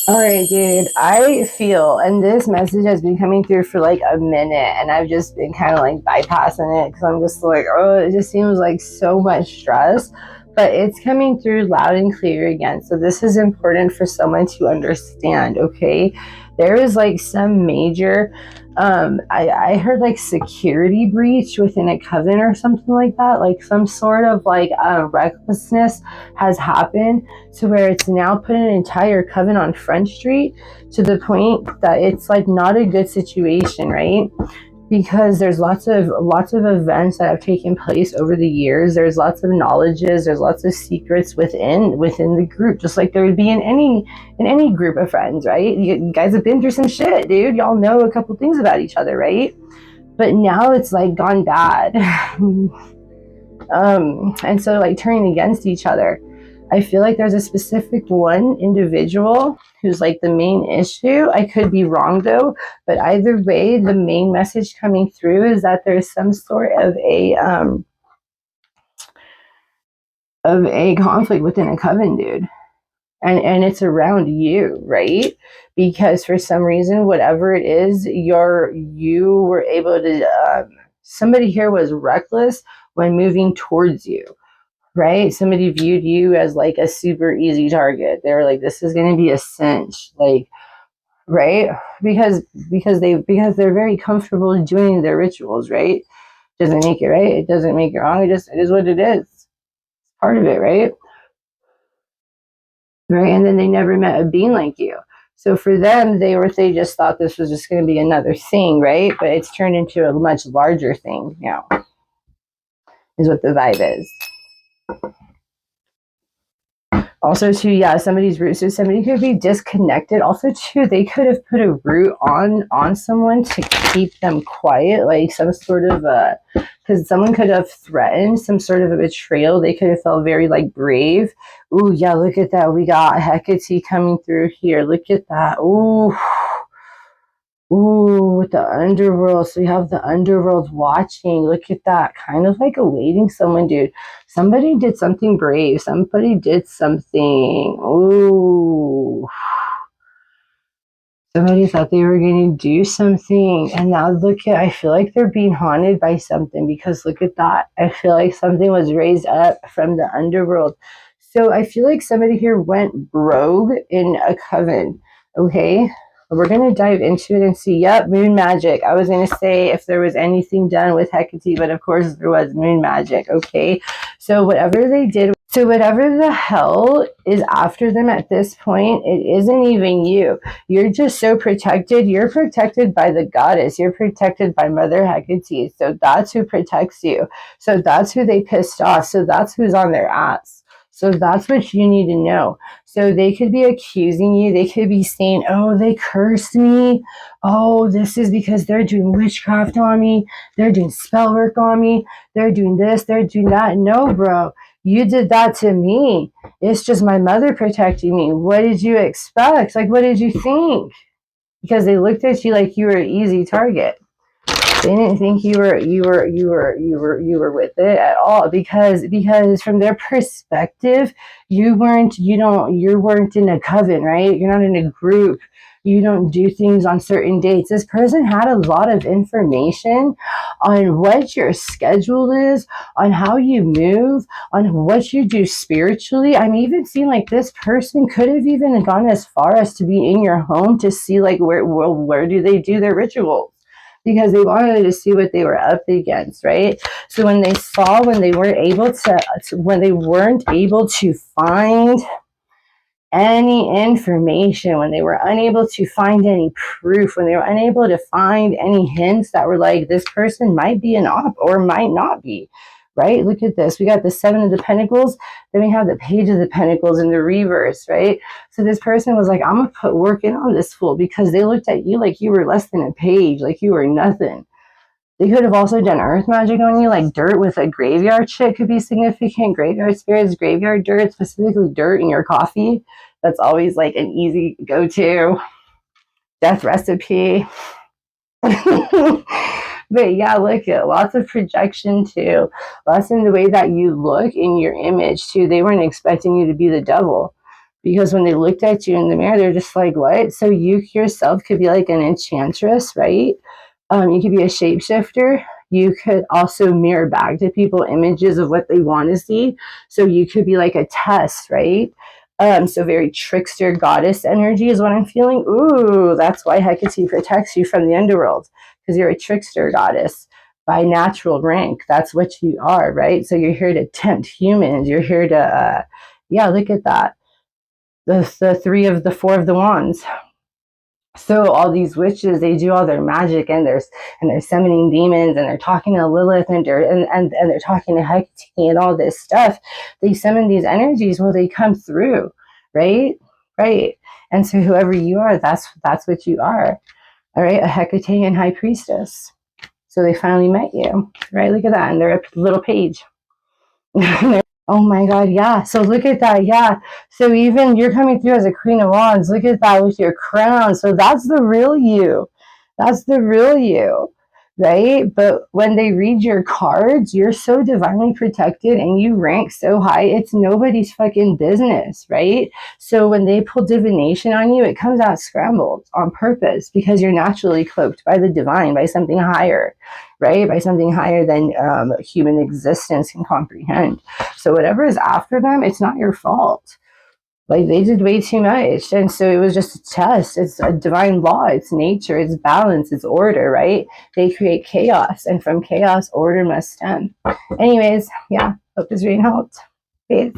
All right, dude. I feel, and this message has been coming through for like a minute, and I've just been kind of like bypassing it because I'm just like, oh, it just seems like so much stress. But it's coming through loud and clear again. So this is important for someone to understand, okay? There is like some major, I heard like security breach within a coven or something like that, like some sort of like recklessness has happened to where it's now put an entire coven on Front Street to the point that it's like not a good situation, right? Because there's lots of events that have taken place over the years. There's lots of knowledges, there's lots of secrets within the group, just like there would be in any group of friends, right? You guys have been through some shit, dude. Y'all know a couple things about each other, right? But now it's like gone bad. And so like turning against each other. I feel like there's a specific one individual who's like the main issue. I could be wrong though, but either way, the main message coming through is that there's some sort of a conflict within a coven, dude. And it's around you, right? Because for some reason, whatever it is, you were able to somebody here was reckless when moving towards you, right? Somebody viewed you as like a super easy target. They were like, this is going to be a cinch, like, right? Because they're very comfortable doing their rituals, right? Doesn't make it right. It doesn't make it wrong. It is what it is. It's part of it, right? Right. And then they never met a being like you. So for them, they just thought this was just going to be another thing, right? But it's turned into a much larger thing now, is what the vibe is. Also, too, yeah, somebody's root. So somebody could be disconnected. Also, too, they could have put a root on someone to keep them quiet, like some sort of because someone could have threatened some sort of a betrayal. They could have felt very like brave. Ooh, yeah, look at that. We got Hekate coming through here. Look at that. Ooh. Ooh, with the underworld. So you have the underworld watching. Look at that. Kind of like awaiting someone, dude. Somebody did something brave. Somebody did something. Ooh. Somebody thought they were going to do something. And now look at, I feel like they're being haunted by something because look at that. I feel like something was raised up from the underworld. So I feel like somebody here went rogue in a coven. Okay. We're going to dive into it and see. Yep, moon magic. I was going to say if there was anything done with Hecate, but of course there was moon magic. Okay. So whatever they did, so whatever the hell is after them at this point, it isn't even you. You're just so protected. You're protected by the goddess. You're protected by Mother Hecate. So that's who protects you. So that's who they pissed off. So that's who's on their ass. So that's what you need to know. So they could be accusing you. They could be saying, oh, they cursed me. Oh, this is because they're doing witchcraft on me. They're doing spell work on me. They're doing this. They're doing that. No, bro. You did that to me. It's just my mother protecting me. What did you expect? Like, what did you think? Because they looked at you like you were an easy target. They didn't think you were with it at all because from their perspective, you weren't in a coven, right? You're not in a group. You don't do things on certain dates. This person had a lot of information on what your schedule is, on how you move, on what you do spiritually. I'm even seeing like this person could have even gone as far as to be in your home to see like where do they do their rituals, because they wanted to see what they were up against, right? So when they weren't able to find any information, when they were unable to find any proof, when they were unable to find any hints that were like, this person might be an op or might not be, right? Look at this. We got the Seven of the Pentacles. Then we have the Page of the Pentacles in the reverse, right? So this person was like, I'm going to put work in on this fool, because they looked at you like you were less than a page, like you were nothing. They could have also done earth magic on you, like dirt with a graveyard shit could be significant. Graveyard spirits, graveyard dirt, specifically dirt in your coffee. That's always like an easy go-to. Death recipe. But yeah, look at lots of projection too. Lots in the way that you look in your image too. They weren't expecting you to be the devil. because when they looked at you in the mirror, they're just like, what? So you yourself could be like an enchantress, right? You could be a shapeshifter. You could also mirror back to people images of what they want to see. So you could be like a test, right? So very trickster goddess energy is what I'm feeling. Ooh, that's why Hecate protects you from the underworld, because you're a trickster goddess by natural rank. That's what you are, right? So you're here to tempt humans. You're here to, yeah, look at that. The three of the four of the wands. So all these witches, they do all their magic, and they're summoning demons, and they're talking to Lilith, and they're talking to Hecate and all this stuff. They summon these energies. Well, they come through, right? Right. And so whoever you are, that's what you are. All right, a Hecatean high priestess. So they finally met you, right? Look at that, and they're a little page. Oh my God, yeah. So look at that, yeah. So even you're coming through as a Queen of Wands. Look at that with your crown. So that's the real you. That's the real you, right? But when they read your cards, you're so divinely protected and you rank so high, it's nobody's fucking business, right? So when they pull divination on you, it comes out scrambled on purpose because you're naturally cloaked by the divine, by something higher, right? By something higher than human existence can comprehend. So whatever is after them, it's not your fault. Like they did way too much. And so it was just a test. It's a divine law. It's nature. It's balance. It's order, right? They create chaos. And from chaos, order must stem. Anyways, yeah, hope this reading helped. Peace.